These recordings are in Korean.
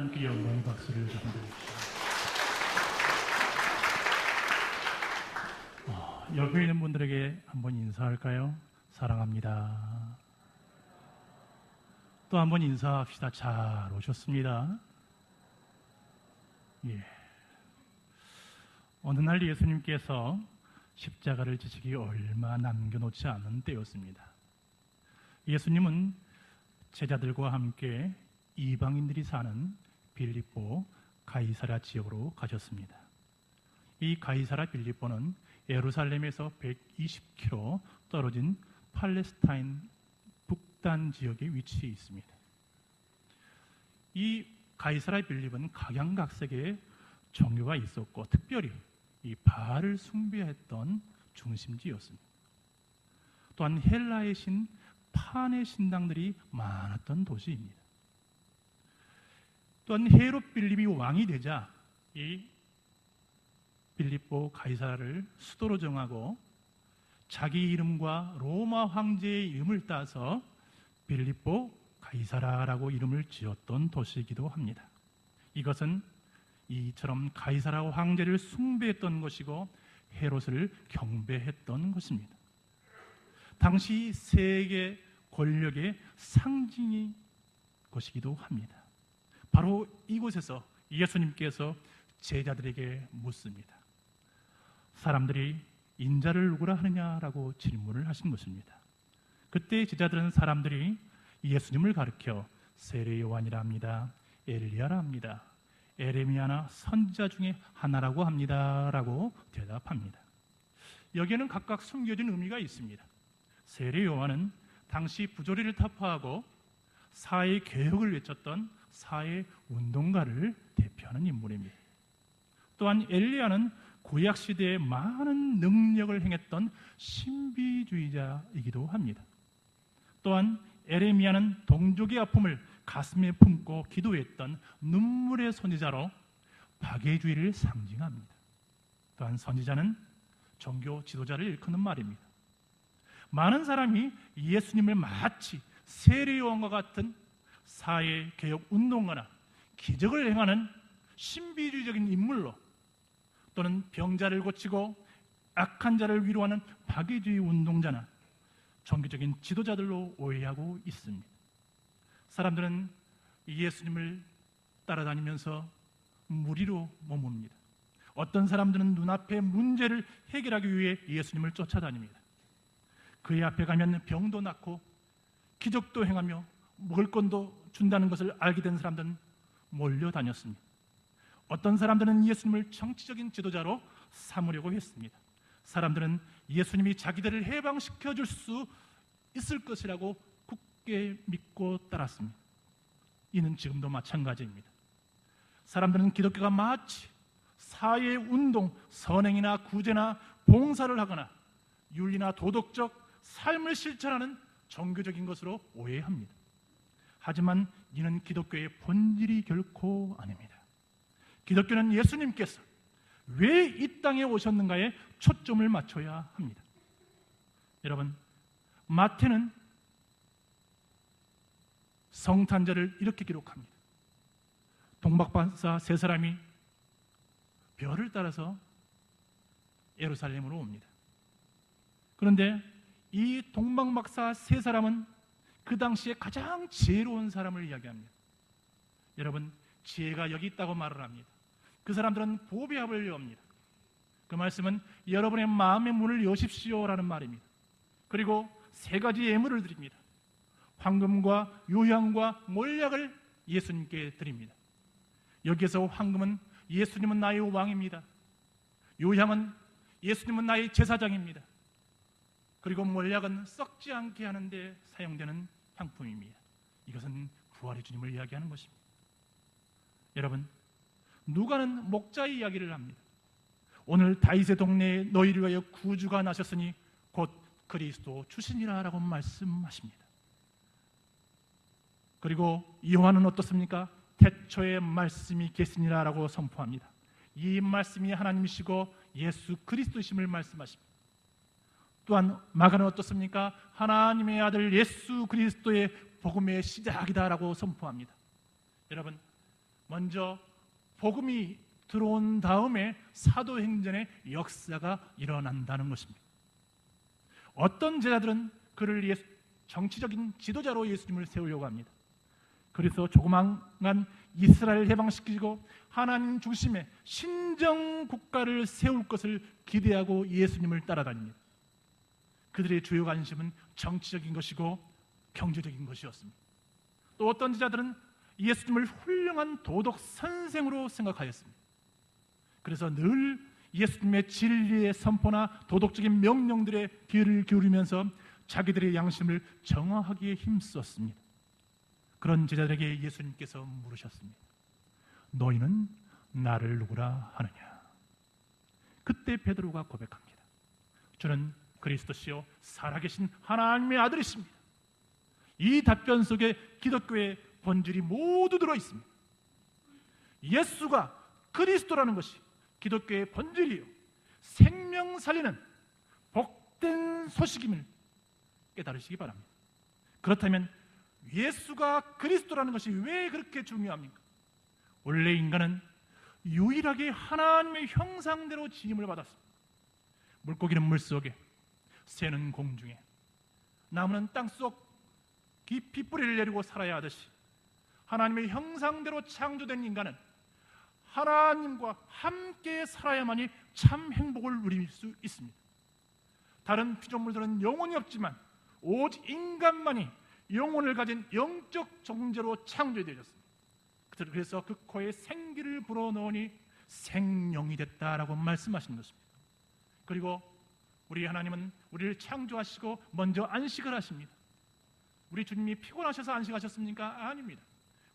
하나님께 영광의 박수를 드립니다. 옆에 있는 분들에게 한번 인사할까요? 사랑합니다. 또 한번 인사합시다. 잘 오셨습니다. 예. 어느 날 예수님께서 십자가를 지시기 얼마 남겨놓지 않은 때였습니다. 예수님은 제자들과 함께 이방인들이 사는 빌립보 가이사랴 지역으로 가셨습니다. 이 가이사랴 빌립보는 예루살렘에서 120km 떨어진 팔레스타인 북단 지역에 위치해 있습니다. 이 가이사랴 빌립은 각양각색의 종교가 있었고 특별히 이 바알을 숭배했던 중심지였습니다. 또한 헬라의 신 판의 신당들이 많았던 도시입니다. 또한 헤롯 빌립이 왕이 되자 이 빌립보 가이사랴를 수도로 정하고 자기 이름과 로마 황제의 이름을 따서 빌립보 가이사랴라고 이름을 지었던 도시이기도 합니다. 이것은 이처럼 가이사랴 황제를 숭배했던 것이고 헤롯을 경배했던 것입니다. 당시 세계 권력의 상징인 것이기도 합니다. 바로 이곳에서 예수님께서 제자들에게 묻습니다. 사람들이 인자를 누구라 하느냐라고 질문을 하신 것입니다. 그때 제자들은 사람들이 예수님을 가리켜 세례 요한이라 합니다. 엘리야라 합니다. 에레미야나 선지자 중에 하나라고 합니다. 라고 대답합니다. 여기에는 각각 숨겨진 의미가 있습니다. 세례 요한은 당시 부조리를 타파하고 사회 개혁을 외쳤던 사회 운동가를 대표하는 인물입니다. 또한 엘리야는 구약 시대에 많은 능력을 행했던 신비주의자이기도 합니다. 또한 에레미야는 동족의 아픔을 가슴에 품고 기도했던 눈물의 선지자로 박애주의를 상징합니다. 또한 선지자는 종교 지도자를 일컫는 말입니다. 많은 사람이 예수님을 마치 세례 요한과 같은 사회 개혁 운동가나 기적을 행하는 신비주의적인 인물로 또는 병자를 고치고 악한 자를 위로하는 박애주의 운동자나 종교적인 지도자들로 오해하고 있습니다. 사람들은 예수님을 따라다니면서 무리로 머뭅니다. 어떤 사람들은 눈앞의 문제를 해결하기 위해 예수님을 쫓아다닙니다. 그의 앞에 가면 병도 낫고 기적도 행하며 먹을 것도 준다는 것을 알게 된 사람들은 몰려다녔습니다. 어떤 사람들은 예수님을 정치적인 지도자로 삼으려고 했습니다. 사람들은 예수님이 자기들을 해방시켜 줄 수 있을 것이라고 굳게 믿고 따랐습니다. 이는 지금도 마찬가지입니다. 사람들은 기독교가 마치 사회운동, 선행이나 구제나 봉사를 하거나 윤리나 도덕적 삶을 실천하는 종교적인 것으로 오해합니다. 하지만 이는 기독교의 본질이 결코 아닙니다. 기독교는 예수님께서 왜 이 땅에 오셨는가에 초점을 맞춰야 합니다. 여러분, 마태는 성탄절을 이렇게 기록합니다. 동박박사 세 사람이 별을 따라서 예루살렘으로 옵니다. 그런데 이 동방박사 세 사람은 그 당시에 가장 지혜로운 사람을 이야기합니다. 여러분, 지혜가 여기 있다고 말을 합니다. 그 사람들은 보배합을 엽니다. 그 말씀은 여러분의 마음의 문을 여십시오라는 말입니다. 그리고 세 가지 예물을 드립니다. 황금과 유향과 몰약을 예수님께 드립니다. 여기에서 황금은 예수님은 나의 왕입니다. 유향은 예수님은 나의 제사장입니다. 그리고 몰약은 썩지 않게 하는 데 사용되는 향품입니다. 이것은 부활의 주님을 이야기하는 것입니다. 여러분, 누가는 목자의 이야기를 합니다. 오늘 다윗의 동네에 너희를 위하여 구주가 나셨으니 곧 그리스도 주시니라 라고 말씀하십니다. 그리고 요한은 어떻습니까? 태초에 말씀이 계시니라 라고 선포합니다. 이 말씀이 하나님이시고 예수 그리스도이심을 말씀하십니다. 또한 마가는 어떻습니까? 하나님의 아들 예수 그리스도의 복음의 시작이다 라고 선포합니다. 여러분, 먼저 복음이 들어온 다음에 사도행전의 역사가 일어난다는 것입니다. 어떤 제자들은 그를 정치적인 지도자로 예수님을 세우려고 합니다. 그래서 조그만한 이스라엘 해방시키고 하나님 중심의 신정 국가를 세울 것을 기대하고 예수님을 따라다닙니다. 그들의 주요 관심은 정치적인 것이고 경제적인 것이었습니다. 또 어떤 제자들은 예수님을 훌륭한 도덕 선생으로 생각하였습니다. 그래서 늘 예수님의 진리의 선포나 도덕적인 명령들에 귀를 기울이면서 자기들의 양심을 정화하기에 힘썼습니다. 그런 제자들에게 예수님께서 물으셨습니다. 너희는 나를 누구라 하느냐? 그때 베드로가 고백합니다. 주는 그리스도시요 살아계신 하나님의 아들이십니다. 이 답변 속에 기독교의 본질이 모두 들어있습니다. 예수가 그리스도라는 것이 기독교의 본질이요 생명 살리는 복된 소식임을 깨달으시기 바랍니다. 그렇다면 예수가 그리스도라는 것이 왜 그렇게 중요합니까? 원래 인간은 유일하게 하나님의 형상대로 지음을 받았습니다. 물고기는 물속에, 새는 공중에, 나무는 땅속 깊이 뿌리를 내리고 살아야 하듯이 하나님의 형상대로 창조된 인간은 하나님과 함께 살아야만이 참 행복을 누릴 수 있습니다. 다른 피조물들은 영혼이 없지만 오직 인간만이 영혼을 가진 영적 존재로 창조되었습니다. 그래서 그 코에 생기를 불어넣으니 생명이 됐다라고 말씀하신 것입니다. 그리고 우리 하나님은 우리를 창조하시고 먼저 안식을 하십니다. 우리 주님이 피곤하셔서 안식하셨습니까? 아닙니다.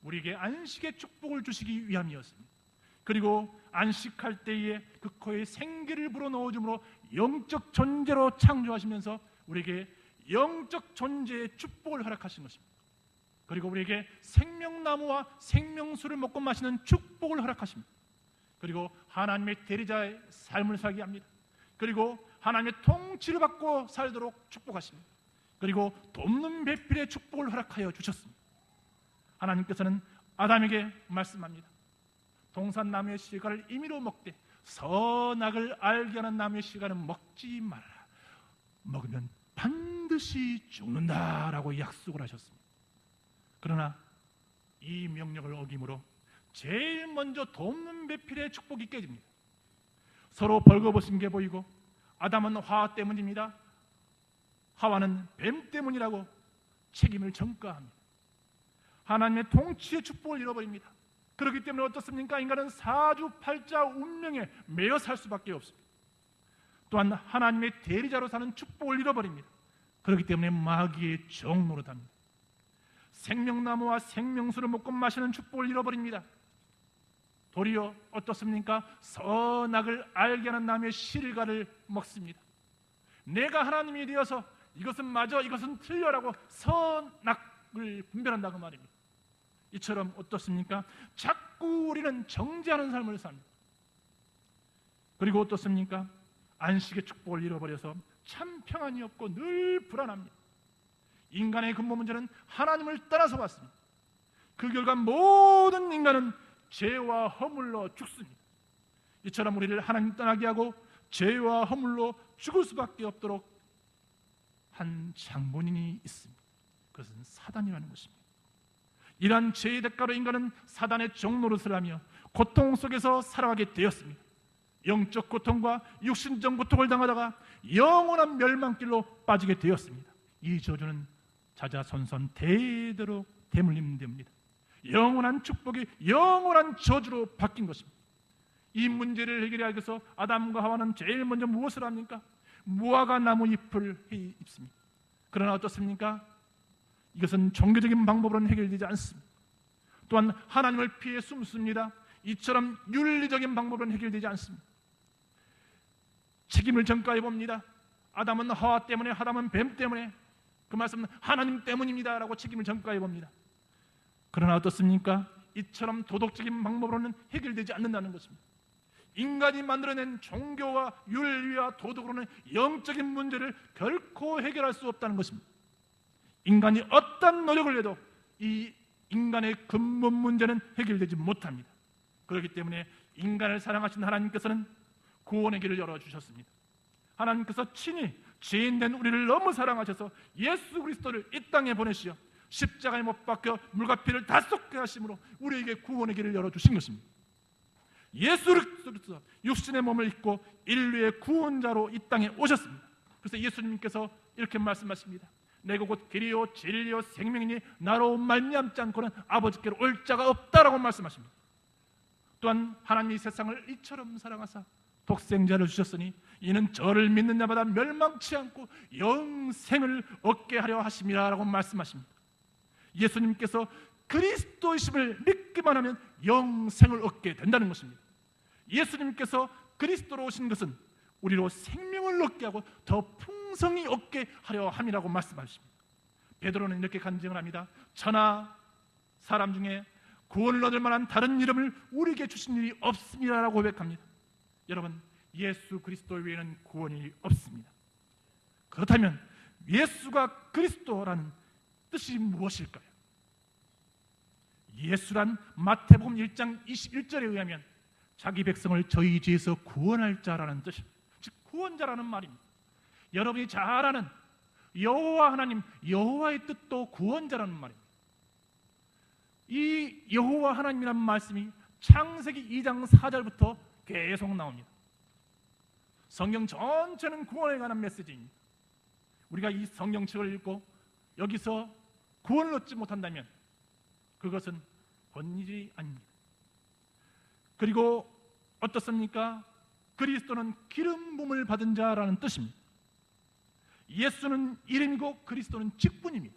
우리에게 안식의 축복을 주시기 위함이었습니다. 그리고 안식할 때에 그 코에 생기를 불어넣어 줌으로 영적 존재로 창조하시면서 우리에게 영적 존재의 축복을 허락하신 것입니다. 그리고 우리에게 생명나무와 생명수를 먹고 마시는 축복을 허락하십니다. 그리고 하나님의 대리자의 삶을 살게 합니다. 그리고 하나님의 통치를 받고 살도록 축복하십니다. 그리고 돕는 배필의 축복을 허락하여 주셨습니다. 하나님께서는 아담에게 말씀합니다. 동산나무의 실과를 임의로 먹되 선악을 알게 하는 나무의 실과는 먹지 말아라. 먹으면 반드시 죽는다라고 약속을 하셨습니다. 그러나 이 명령을 어김으로 제일 먼저 돕는 배필의 축복이 깨집니다. 서로 벌거벗은 게 보이고 아담은 하와 때문입니다. 하와는 뱀 때문이라고 책임을 전가합니다. 하나님의 통치의 축복을 잃어버립니다. 그렇기 때문에 어떻습니까? 인간은 사주팔자 운명에 매여 살 수밖에 없습니다. 또한 하나님의 대리자로 사는 축복을 잃어버립니다. 그렇기 때문에 마귀의 종노릇합니다. 생명나무와 생명수를 먹고 마시는 축복을 잃어버립니다. 도리어 어떻습니까? 선악을 알게 하는 나무의 실과를 먹습니다. 내가 하나님이 되어서 이것은 맞아, 이것은 틀려라고 선악을 분별한다고 말입니다. 이처럼 어떻습니까? 자꾸 우리는 정죄하는 삶을 삽니다. 그리고 어떻습니까? 안식의 축복을 잃어버려서 참 평안이 없고 늘 불안합니다. 인간의 근본 문제는 하나님을 떠나서 왔습니다. 그 결과 모든 인간은 죄와 허물로 죽습니다. 이처럼 우리를 하나님 떠나게 하고 죄와 허물로 죽을 수밖에 없도록 한 장본인이 있습니다. 그것은 사단이라는 것입니다. 이러한 죄의 대가로 인간은 사단의 종노릇을 하며 고통 속에서 살아가게 되었습니다. 영적 고통과 육신적 고통을 당하다가 영원한 멸망길로 빠지게 되었습니다. 이 저주는 자자손손 대대로 대물림됩니다. 영원한 축복이 영원한 저주로 바뀐 것입니다. 이 문제를 해결하기 위해서 아담과 하와는 제일 먼저 무엇을 합니까? 무화과 나무 잎을 입습니다. 그러나 어떻습니까? 이것은 종교적인 방법으로는 해결되지 않습니다. 또한 하나님을 피해 숨습니다. 이처럼 윤리적인 방법으로는 해결되지 않습니다. 책임을 전가해 봅니다. 아담은 하와 때문에, 아담은 뱀 때문에, 그 말씀은 하나님 때문입니다 라고 책임을 전가해 봅니다. 그러나 어떻습니까? 이처럼 도덕적인 방법으로는 해결되지 않는다는 것입니다. 인간이 만들어낸 종교와 윤리와 도덕으로는 영적인 문제를 결코 해결할 수 없다는 것입니다. 인간이 어떤 노력을 해도 이 인간의 근본 문제는 해결되지 못합니다. 그렇기 때문에 인간을 사랑하신 하나님께서는 구원의 길을 열어주셨습니다. 하나님께서 친히 죄인된 우리를 너무 사랑하셔서 예수 그리스도를 이 땅에 보내시어 십자가에 못 박혀 물과 피를 다 쏟게 하심으로 우리에게 구원의 길을 열어주신 것입니다. 예수 그리스도 육신의 몸을 입고 인류의 구원자로 이 땅에 오셨습니다. 그래서 예수님께서 이렇게 말씀하십니다. 내가 곧 길이요 진리요 생명이니 나로 말미암지 않고는 아버지께로 올 자가 없다라고 말씀하십니다. 또한 하나님이 세상을 이처럼 사랑하사 독생자를 주셨으니 이는 저를 믿는 자마다 멸망치 않고 영생을 얻게 하려 하심이라고 말씀하십니다. 예수님께서 그리스도이심을 믿기만 하면 영생을 얻게 된다는 것입니다. 예수님께서 그리스도로 오신 것은 우리로 생명을 얻게 하고 더 풍성히 얻게 하려 함이라고 말씀하십니다. 베드로는 이렇게 간증을 합니다. 천하 사람 중에 구원을 얻을 만한 다른 이름을 우리에게 주신 일이 없습니다라고 고백합니다. 여러분, 예수 그리스도 외에는 구원이 없습니다. 그렇다면 예수가 그리스도라는 뜻이 무엇일까요? 예수란 마태복음 1장 21절에 의하면 자기 백성을 저희 죄에서 구원할 자라는 뜻입니다. 즉 구원자라는 말입니다. 여러분이 잘 아는 여호와 하나님, 여호와의 뜻도 구원자라는 말입니다. 이 여호와 하나님이라는 말씀이 창세기 2장 4절부터 계속 나옵니다. 성경 전체는 구원에 관한 메시지입니다. 우리가 이 성경책을 읽고 여기서 구원을 얻지 못한다면 그것은 본일이 아닙니다. 그리고 어떻습니까? 그리스도는 기름 부음을 받은 자라는 뜻입니다. 예수는 이름이고 그리스도는 직분입니다.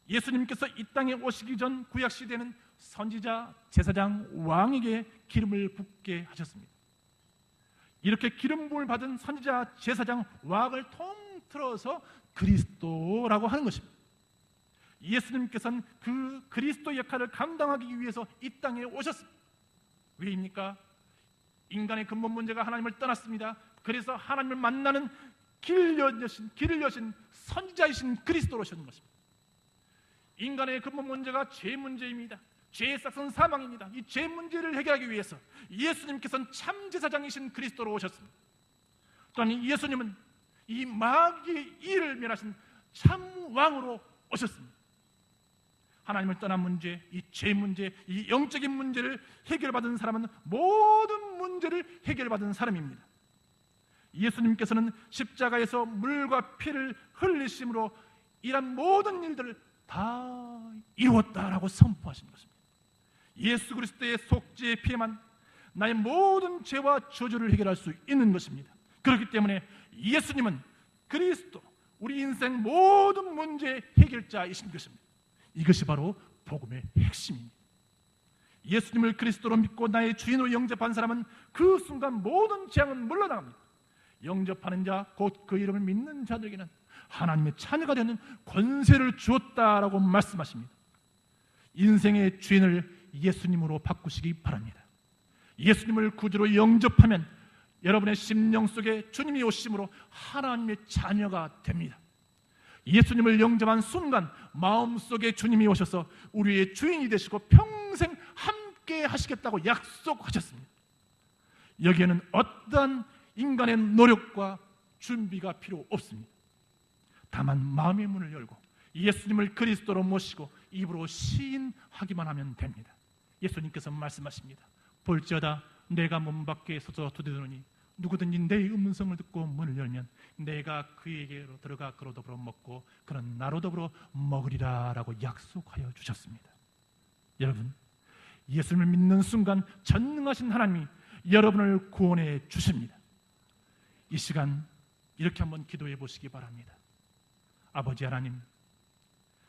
예수님께서 이 땅에 오시기 전 구약시대는 선지자, 제사장, 왕에게 기름을 붓게 하셨습니다. 이렇게 기름 부음을 받은 선지자, 제사장, 왕을 통틀어서 그리스도라고 하는 것입니다. 예수님께서는 그 그리스도 역할을 감당하기 위해서 이 땅에 오셨습니다. 왜입니까? 인간의 근본 문제가 하나님을 떠났습니다. 그래서 하나님을 만나는 길을 여신 선지자이신 그리스도로 오신 것입니다. 인간의 근본 문제가 죄 문제입니다. 죄의 싹은 사망입니다. 이 죄 문제를 해결하기 위해서 예수님께서는 참 제사장이신 그리스도로 오셨습니다. 또한 예수님은 이 마귀의 일을 멸하신 참 왕으로 오셨습니다. 하나님을 떠난 문제, 이 죄 문제, 이 영적인 문제를 해결받은 사람은 모든 문제를 해결받은 사람입니다. 예수님께서는 십자가에서 물과 피를 흘리심으로 이런 모든 일들을 다 이루었다라고 선포하신 것입니다. 예수 그리스도의 속죄의 피에만 나의 모든 죄와 저주를 해결할 수 있는 것입니다. 그렇기 때문에 예수님은 그리스도, 우리 인생 모든 문제의 해결자이신 것입니다. 이것이 바로 복음의 핵심입니다. 예수님을 그리스도로 믿고 나의 주인으로 영접한 사람은 그 순간 모든 재앙은 물러나갑니다. 영접하는 자, 곧 그 이름을 믿는 자들에게는 하나님의 자녀가 되는 권세를 주었다라고 말씀하십니다. 인생의 주인을 예수님으로 바꾸시기 바랍니다. 예수님을 구주로 영접하면 여러분의 심령 속에 주님이 오심으로 하나님의 자녀가 됩니다. 예수님을 영접한 순간 마음속에 주님이 오셔서 우리의 주인이 되시고 평생 함께 하시겠다고 약속하셨습니다. 여기에는 어떠한 인간의 노력과 준비가 필요 없습니다. 다만 마음의 문을 열고 예수님을 그리스도로 모시고 입으로 시인하기만 하면 됩니다. 예수님께서 말씀하십니다. 볼지어다 내가 문 밖에 서서 두드리노니 누구든지 내 음성을 듣고 문을 열면 내가 그에게로 들어가 그로 더불어 먹고 그는 나로 더불어 먹으리라 라고 약속하여 주셨습니다. 여러분, 예수님을 믿는 순간 전능하신 하나님이 여러분을 구원해 주십니다. 이 시간 이렇게 한번 기도해 보시기 바랍니다. 아버지 하나님,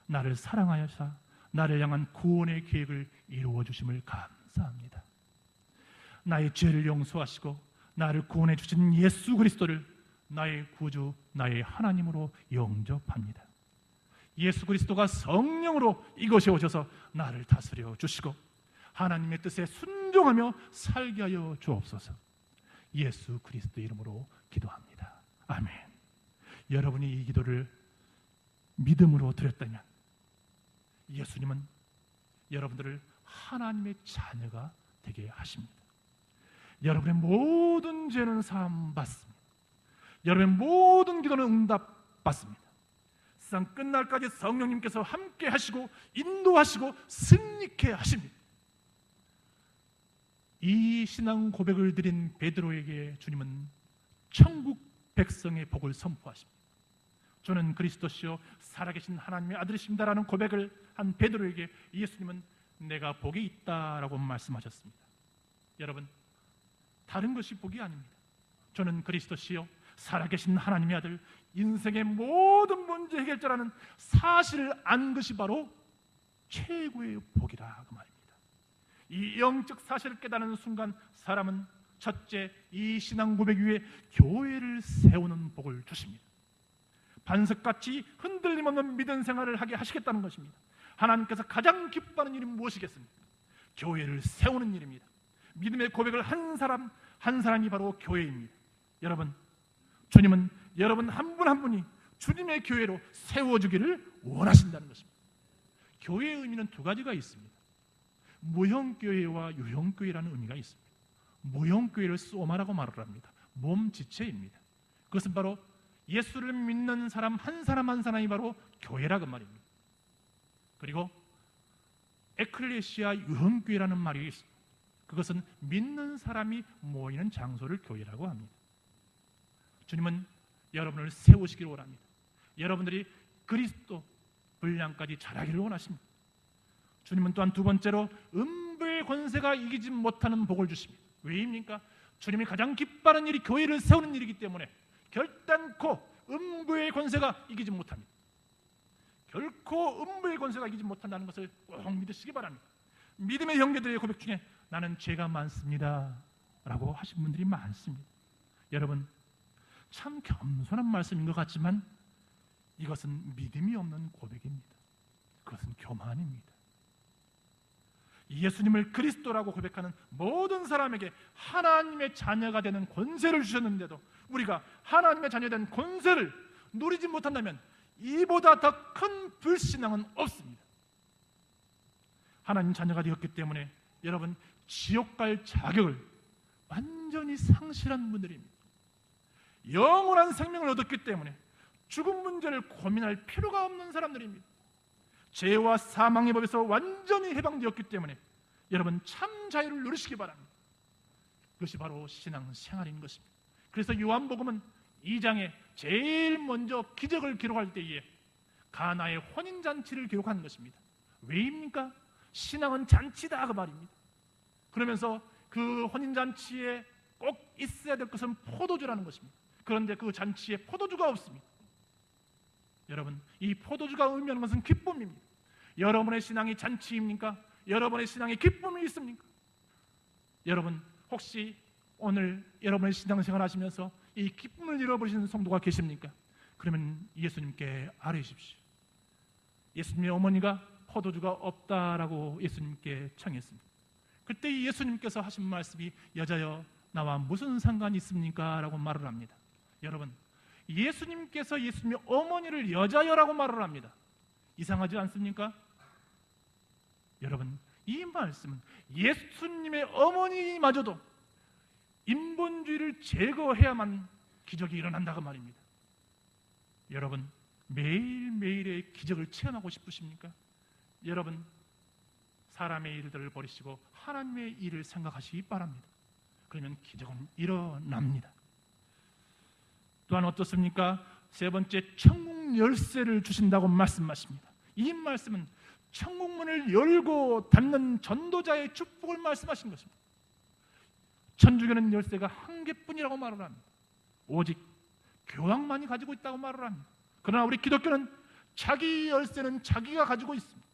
나를 사랑하여서 나를 향한 구원의 계획을 이루어 주심을 감사합니다. 나의 죄를 용서하시고 나를 구원해 주신 예수 그리스도를 나의 구주, 나의 하나님으로 영접합니다. 예수 그리스도가 성령으로 이곳에 오셔서 나를 다스려 주시고 하나님의 뜻에 순종하며 살게 하여 주옵소서. 예수 그리스도 이름으로 기도합니다. 아멘. 여러분이 이 기도를 믿음으로 드렸다면 예수님은 여러분들을 하나님의 자녀가 되게 하십니다. 여러분의 모든 죄는 사함 받습니다. 여러분의 모든 기도는 응답 받습니다. 세상 끝날까지 성령님께서 함께 하시고 인도하시고 승리케 하십니다. 이 신앙 고백을 드린 베드로에게 주님은 천국 백성의 복을 선포하십니다. 저는 그리스도시요 살아계신 하나님의 아들이십니다라는 고백을 한 베드로에게 예수님은 내가 복이 있다라고 말씀하셨습니다. 여러분, 다른 것이 복이 아닙니다. 저는 그리스도시요 살아계신 하나님의 아들, 인생의 모든 문제 해결자라는 사실을 안 것이 바로 최고의 복이라 그 말입니다. 이 영적 사실을 깨닫는 순간 사람은 첫째, 이 신앙 고백 위에 교회를 세우는 복을 주십니다. 반석같이 흔들림 없는 믿음 생활을 하게 하시겠다는 것입니다. 하나님께서 가장 기뻐하는 일이 무엇이겠습니까? 교회를 세우는 일입니다. 믿음의 고백을 한 사람 한 사람이 바로 교회입니다. 여러분, 주님은 여러분 한 분 한 분이 주님의 교회로 세워주기를 원하신다는 것입니다. 교회의 의미는 두 가지가 있습니다. 무형교회와 유형교회라는 의미가 있습니다. 무형교회를 소마라고 말을 합니다. 몸지체입니다. 그것은 바로 예수를 믿는 사람 한 사람이 바로 교회라 그 말입니다. 그리고 에클레시아 유형교회라는 말이 있습니다. 그것은 믿는 사람이 모이는 장소를 교회라고 합니다. 주님은 여러분을 세우시기를 원합니다. 여러분들이 그리스도 분량까지 자라기를 원하십니다. 주님은 또한 두 번째로 음부의 권세가 이기지 못하는 복을 주십니다. 왜입니까? 주님이 가장 기뻐하는 일이 교회를 세우는 일이기 때문에 결단코 음부의 권세가 이기지 못합니다. 결코 음부의 권세가 이기지 못한다는 것을 꼭 믿으시기 바랍니다. 믿음의 형제들의 고백 중에 나는 죄가 많습니다 라고 하신 분들이 많습니다. 여러분, 참 겸손한 말씀인 것 같지만 이것은 믿음이 없는 고백입니다. 그것은 교만입니다. 예수님을 그리스도라고 고백하는 모든 사람에게 하나님의 자녀가 되는 권세를 주셨는데도 우리가 하나님의 자녀가 된 권세를 누리지 못한다면 이보다 더 큰 불신앙은 없습니다. 하나님 자녀가 되었기 때문에 여러분, 지옥 갈 자격을 완전히 상실한 분들입니다. 영원한 생명을 얻었기 때문에 죽음 문제를 고민할 필요가 없는 사람들입니다. 죄와 사망의 법에서 완전히 해방되었기 때문에 여러분 참 자유를 누리시기 바랍니다. 그것이 바로 신앙 생활인 것입니다. 그래서 요한복음은 2장에 제일 먼저 기적을 기록할 때에 가나의 혼인잔치를 기록하는 것입니다. 왜입니까? 신앙은 잔치다 그 말입니다. 그러면서 그 혼인잔치에 꼭 있어야 될 것은 포도주라는 것입니다. 그런데 그 잔치에 포도주가 없습니다. 여러분, 이 포도주가 의미하는 것은 기쁨입니다. 여러분의 신앙이 잔치입니까? 여러분의 신앙에 기쁨이 있습니까? 여러분, 혹시 오늘 여러분의 신앙생활 하시면서 이 기쁨을 잃어버리시는 성도가 계십니까? 그러면 예수님께 아뢰십시오. 예수님의 어머니가 포도주가 없다라고 예수님께 청했습니다. 그때 예수님께서 하신 말씀이 여자여 나와 무슨 상관이 있습니까? 라고 말을 합니다. 여러분, 예수님께서 예수님의 어머니를 여자여라고 말을 합니다. 이상하지 않습니까? 여러분, 이 말씀은 예수님의 어머니마저도 인본주의를 제거해야만 기적이 일어난다고 말입니다. 여러분, 매일매일의 기적을 체험하고 싶으십니까? 여러분, 사람의 일들을 버리시고 하나님의 일을 생각하시기 바랍니다. 그러면 기적은 일어납니다. 또한 어떻습니까? 세 번째, 천국 열쇠를 주신다고 말씀하십니다. 이 말씀은 천국문을 열고 닫는 전도자의 축복을 말씀하신 것입니다. 천주교는 열쇠가 한 개뿐이라고 말을 합니다. 오직 교황만이 가지고 있다고 말을 합니다. 그러나 우리 기독교는 자기 열쇠는 자기가 가지고 있습니다.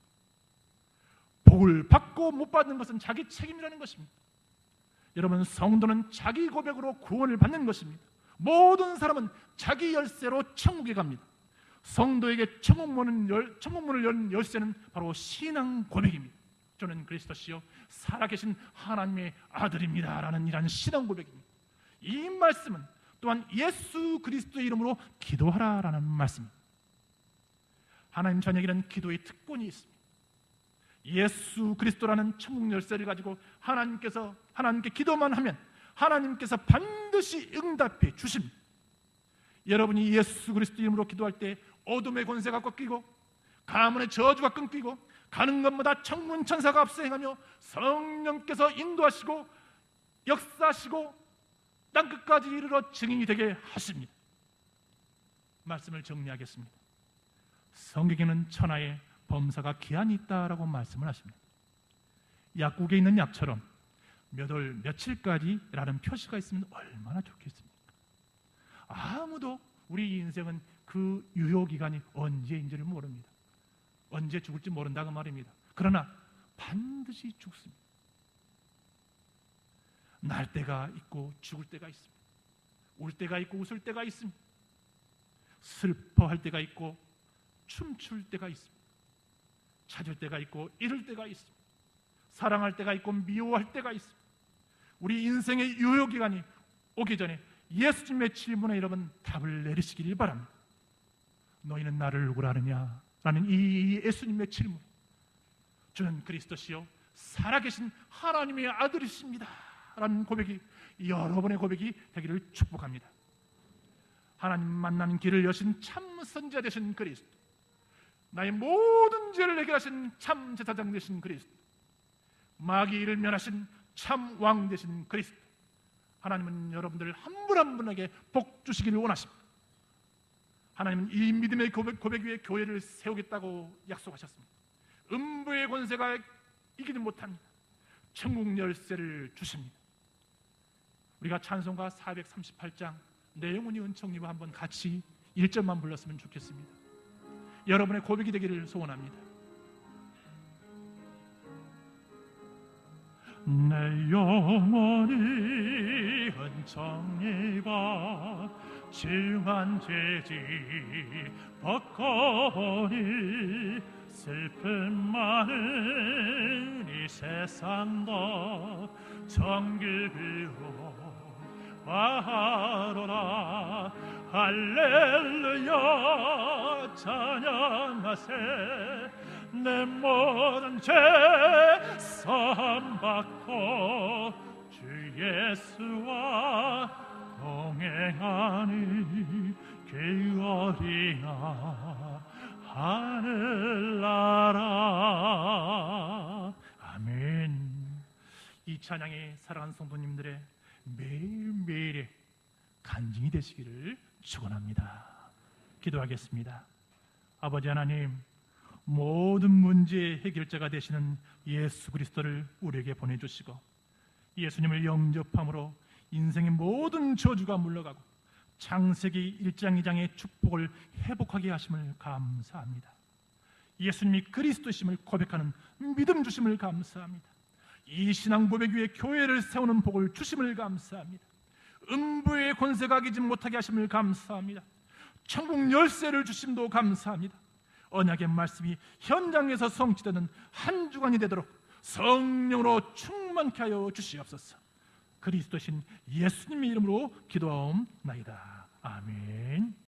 복을 받고 못 받는 것은 자기 책임이라는 것입니다. 여러분, 성도는 자기 고백으로 구원을 받는 것입니다. 모든 사람은 자기 열쇠로 천국에 갑니다. 성도에게 천국문을 연 열쇠는 바로 신앙 고백입니다. 저는 그리스도시요 살아계신 하나님의 아들입니다 라는 이러한 신앙 고백입니다. 이 말씀은 또한 예수 그리스도의 이름으로 기도하라라는 말씀입니다. 하나님 자녀에게는 기도의 특권이 있습니다. 예수 그리스도라는 천국 열쇠를 가지고 하나님께 기도만 하면 하나님께서 반드시 응답해 주십니다. 여러분이 예수 그리스도 이름으로 기도할 때 어둠의 권세가 꺾이고 가문의 저주가 끊기고 가는 것마다 천군 천사가 앞서행하며 성령께서 인도하시고 역사하시고 땅끝까지 이르러 증인이 되게 하십니다. 말씀을 정리하겠습니다. 성경에는 천하에 범사가 기한이 있다라고 말씀을 하십니다. 약국에 있는 약처럼 몇 월 며칠까지라는 표시가 있으면 얼마나 좋겠습니까? 아무도 우리 인생은 그 유효기간이 언제인지를 모릅니다. 언제 죽을지 모른다고 말입니다. 그러나 반드시 죽습니다. 날 때가 있고 죽을 때가 있습니다. 울 때가 있고 웃을 때가 있습니다. 슬퍼할 때가 있고 춤출 때가 있습니다. 찾을 때가 있고 잃을 때가 있습니다. 사랑할 때가 있고 미워할 때가 있습니다. 우리 인생의 유효기간이 오기 전에 예수님의 질문에 여러분 답을 내리시길 바랍니다. 너희는 나를 누구라 하느냐? 라는 이 예수님의 질문, 주는 그리스도시요 살아계신 하나님의 아들이십니다 라는 고백이 여러분의 고백이 되기를 축복합니다. 하나님 만나는 길을 여신 참 선지자 되신 그리스도, 나의 모든 죄를 해결하신 참 제사장 되신 그리스도, 마귀를 면하신 참 왕 되신 그리스도, 하나님은 여러분들 한 분 한 분에게 복 주시기를 원하십니다. 하나님은 이 믿음의 고백 위에 교회를 세우겠다고 약속하셨습니다. 음부의 권세가 이기지 못합니다. 천국 열쇠를 주십니다. 우리가 찬송가 438장 내용은이 은총님과 한번 같이 1절만 불렀으면 좋겠습니다. 여러분의 고백이 되기를 소원합니다. 내 영혼이 은총님과 중한 죄지 벗거니 슬픔 많은 이 세상도 정길비로 바로라. 할렐루야 찬양하세. 내 모든 죄 사함받고 주 예수와 동행하니 그 어린아 하늘나라. 아멘. 이 찬양이 사랑하는 성도님들의 매일매일의 간증이 되시기를 축원합니다. 기도하겠습니다. 아버지 하나님, 모든 문제의 해결자가 되시는 예수 그리스도를 우리에게 보내주시고 예수님을 영접함으로 인생의 모든 저주가 물러가고 창세기 1장 2장의 축복을 회복하게 하심을 감사합니다. 예수님이 그리스도심을 고백하는 믿음 주심을 감사합니다. 이 신앙 고백 위에 교회를 세우는 복을 주심을 감사합니다. 음부의 권세가 이기지 못하게 하심을 감사합니다. 천국 열쇠를 주심도 감사합니다. 언약의 말씀이 현장에서 성취되는 한 주간이 되도록 성령으로 충만케 하여 주시옵소서. 그리스도신 예수님의 이름으로 기도하옵나이다. 아멘.